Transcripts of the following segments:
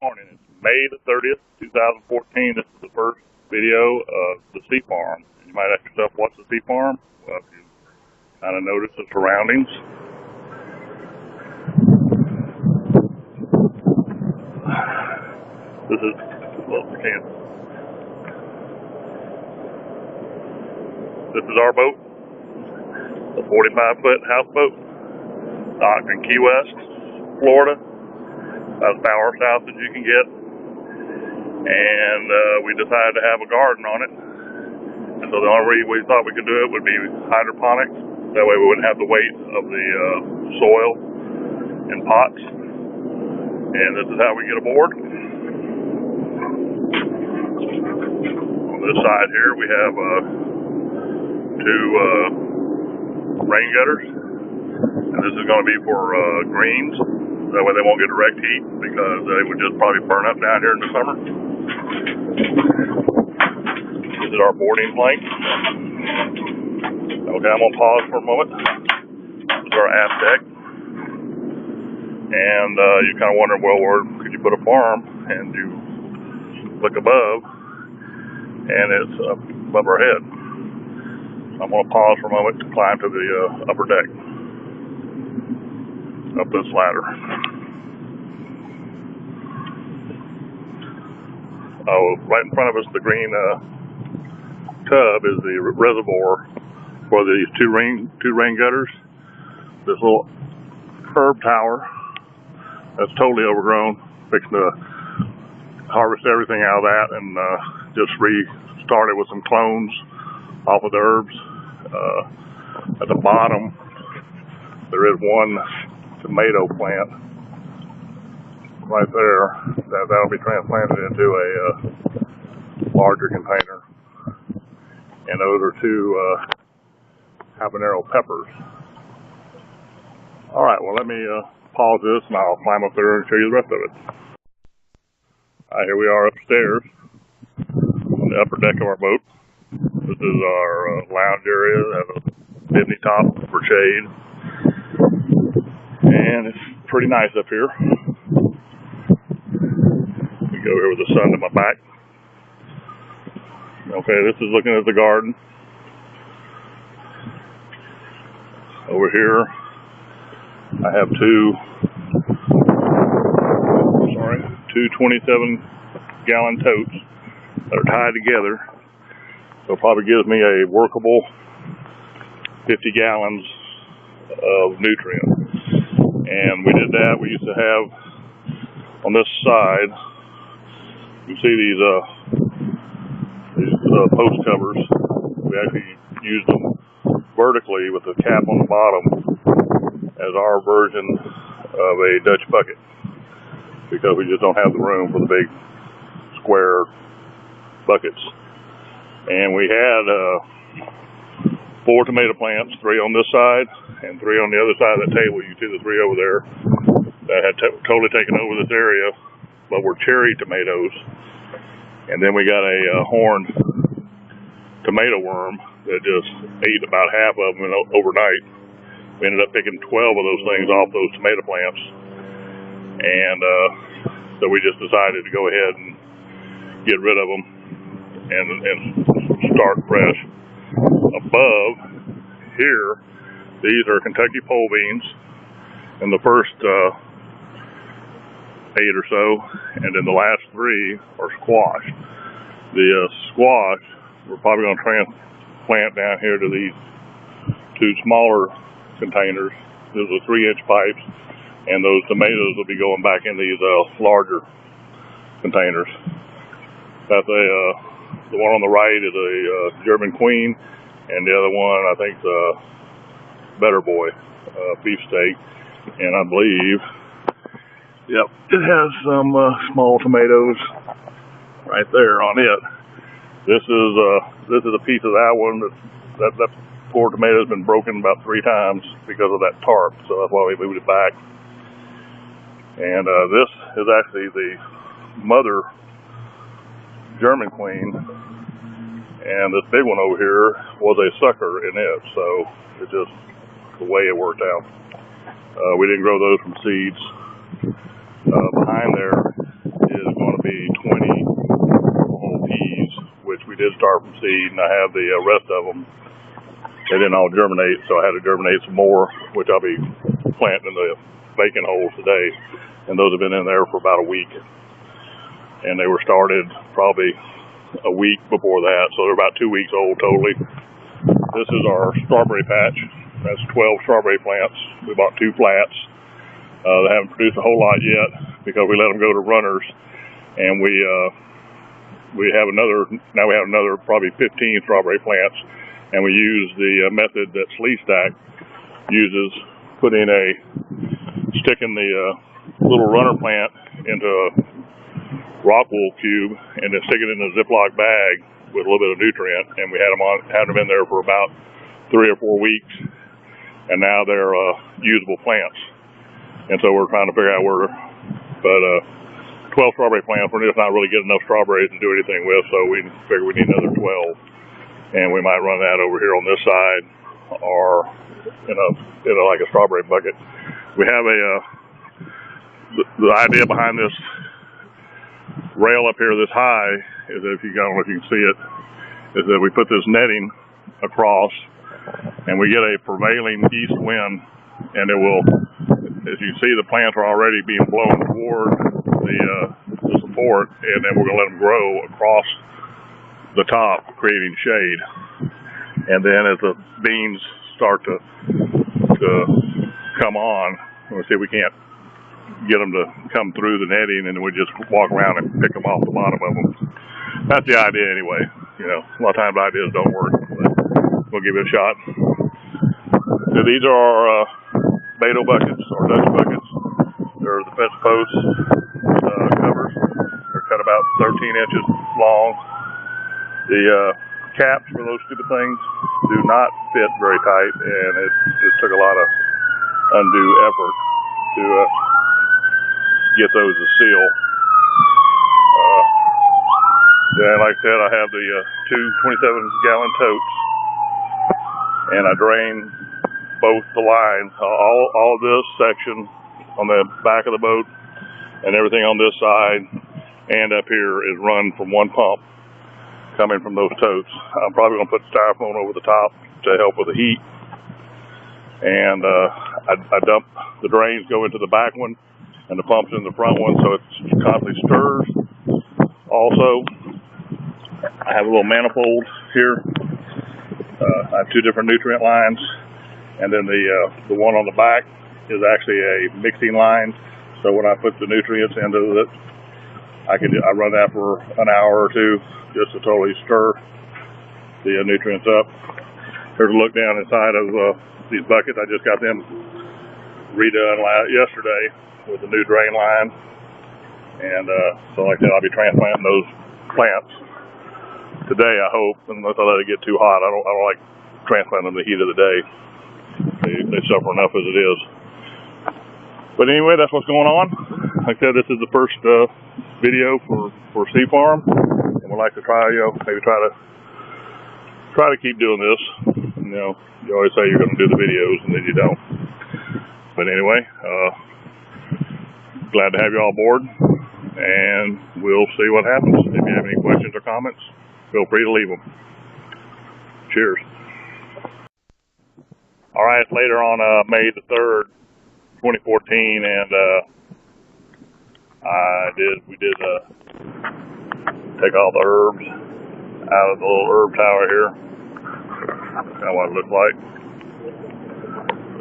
Morning. It's May the 30th, 2014. This is the first video of the sea farm. You might ask yourself, what's the sea farm? Well, if you kind of notice the surroundings. This is, well, you can't. This is our boat, a 45-foot houseboat, docked in Key West, Florida, about as far south as you can get. And we decided to have a garden on it. And so the only way we thought we could do it would be hydroponics. That way we wouldn't have the weight of the soil in pots. And this is how we get aboard. On this side here we have two rain gutters. And this is going to be for greens. That way they won't get direct heat because they would just probably burn up down here in the summer. This is our boarding plank. Okay, I'm going to pause for a moment. This is our aft deck. And you kind of wonder, well, where could you put a farm? And you look above, and it's above our head. I'm going to pause for a moment to climb to the upper deck, up this ladder. Right in front of us, the green tub is the reservoir for these two rain gutters. This little herb tower that's totally overgrown, fixing to harvest everything out of that and just restart it with some clones off of the herbs. At the bottom, there is one tomato plant right there that'll be transplanted into a larger container. And those are two habanero peppers. All right, well, let me pause this and I'll climb up there and show you the rest of it. All right, here we are upstairs on the upper deck of our boat. This is our lounge area. It has a bimini top for shade. And it's pretty nice up here. We go here with the sun to my back. Okay, this is looking at the garden. Over here, I have two 27-gallon totes that are tied together. So it probably gives me a workable 50 gallons of nutrients. And we did that. We used to have on this side, you see these post covers. We actually used them vertically with the cap on the bottom as our version of a Dutch bucket, because we just don't have the room for the big square buckets. And we had 4 tomato plants, 3 on this side and 3 on the other side of that table. You see the 3 over there that had totally taken over this area, but were cherry tomatoes. And then we got a horned tomato worm that just ate about half of them overnight. We ended up picking 12 of those things off those tomato plants. And so we just decided to go ahead and get rid of them and start fresh. Above here, these are Kentucky pole beans, and the first 8 or so, and then the last 3 are squash. The squash, we're probably going to transplant down here to these 2 smaller containers. Those are 3-inch pipes, and those tomatoes will be going back in these larger containers. That's the one on the right is a German Queen, and the other one I think is a Better Boy beefsteak, and I believe, yep, it has some small tomatoes right there on it. This is a piece of that one that poor tomato has been broken about 3 times because of that tarp, so that's why we moved it back. And this is actually the mother German Queen, and this big one over here was a sucker in it, so it's just the way it worked out. We didn't grow those from seeds. Behind there did start from seed, and I have the rest of them. They didn't all germinate, so I had to germinate some more, which I'll be planting in the bacon holes today. And those have been in there for about a week. And they were started probably a week before that, so they're about 2 weeks old totally. This is our strawberry patch. That's 12 strawberry plants. We bought 2 flats. They haven't produced a whole lot yet because we let them go to runners, and we have another probably 15 strawberry plants, and we use the method that Sleeve Stack uses, sticking the little runner plant into a rock wool cube and then stick it in a Ziploc bag with a little bit of nutrient, and we had them in there for about 3 or 4 weeks, and now they're usable plants. And so we're trying to figure out where, but 12 strawberry plants, we're just not really getting enough strawberries to do anything with, so we figure we need another 12, and we might run that over here on this side or in a like a strawberry bucket. We have the idea behind this rail up here this high is that, I don't know if you can see it, is that we put this netting across and we get a prevailing east wind, and it will, as you see, the plants are already being blown toward the support, and then we're going to let them grow across the top, creating shade. And then as the beans start to come on, we'll see if we can't get them to come through the netting, and then we just walk around and pick them off the bottom of them. That's the idea anyway. You know, a lot of times ideas don't work, but we'll give it a shot. So these are our Beto buckets, or Dutch buckets. They're the fence post covers. They're cut about 13 inches long. The caps for those stupid things do not fit very tight, and it just took a lot of undue effort to get those to seal. Then, like I said, I have the 2 27-gallon totes, and I drain both the lines. All this section on the back of the boat and everything on this side and up here is run from one pump coming from those totes. I'm probably going to put styrofoam over the top to help with the heat. And I dump the drains, go into the back one, and the pump's in the front one, so it constantly stirs. Also, I have a little manifold here. I have 2 different nutrient lines, and then the one on the back is actually a mixing line. So when I put the nutrients into it, I run that for an hour or 2 just to totally stir the nutrients up. Here's a look down inside of these buckets. I just got them redone yesterday with a new drain line, and so like that, I'll be transplanting those plants today, I hope, unless I let it get too hot. I don't like transplanting them in the heat of the day. They suffer enough as it is. But anyway, that's what's going on. Like I said, this is the first video for Sea Farm, and we'd like to try, maybe try to keep doing this. You always say you're going to do the videos, and then you don't. But anyway, glad to have you all aboard, and we'll see what happens. If you have any questions or comments, feel free to leave them. Cheers. All right, it's later on May the 3rd, 2014, and we did take all the herbs out of the little herb tower here. That's kind of what it looks like.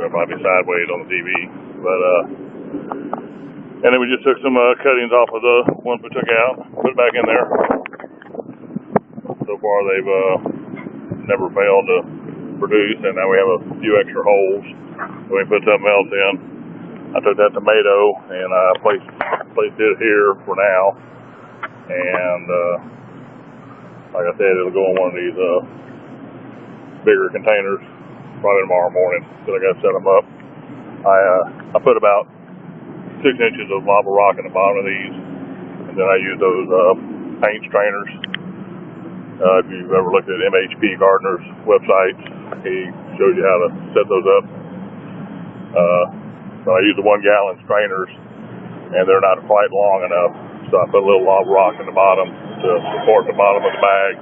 It might be sideways on the TV, but and then we just took some cuttings off of the ones we took out, put it back in there. So far they've never failed to produce, and now we have a few extra holes, so we put something else in. I took that tomato and I placed it here for now, and like I said, it'll go in one of these bigger containers probably tomorrow morning. So I got to set them up. I put about 6 inches of lava rock in the bottom of these, and then I use those paint strainers. If you've ever looked at MHP Gardner's website, he shows you how to set those up. So I use the 1-gallon strainers, and they're not quite long enough, so I put a little lava rock in the bottom to support the bottom of the bag.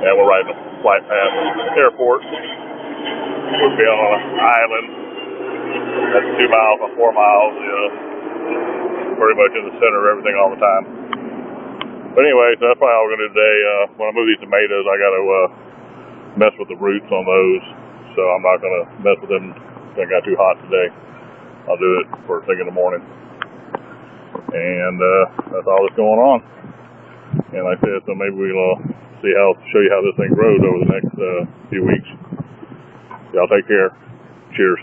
And we're riding a flight past the airport. We'll be on an island that's 2 miles by 4 miles, pretty much in the center of everything all the time. But anyway, so that's probably all we're going to do today. When I move these tomatoes, I got to mess with the roots on those, so I'm not going to mess with them. It got too hot today. I'll do it first thing in the morning. And that's all that's going on. And like I said, so maybe we'll show you how this thing grows over the next few weeks. Y'all take care. Cheers.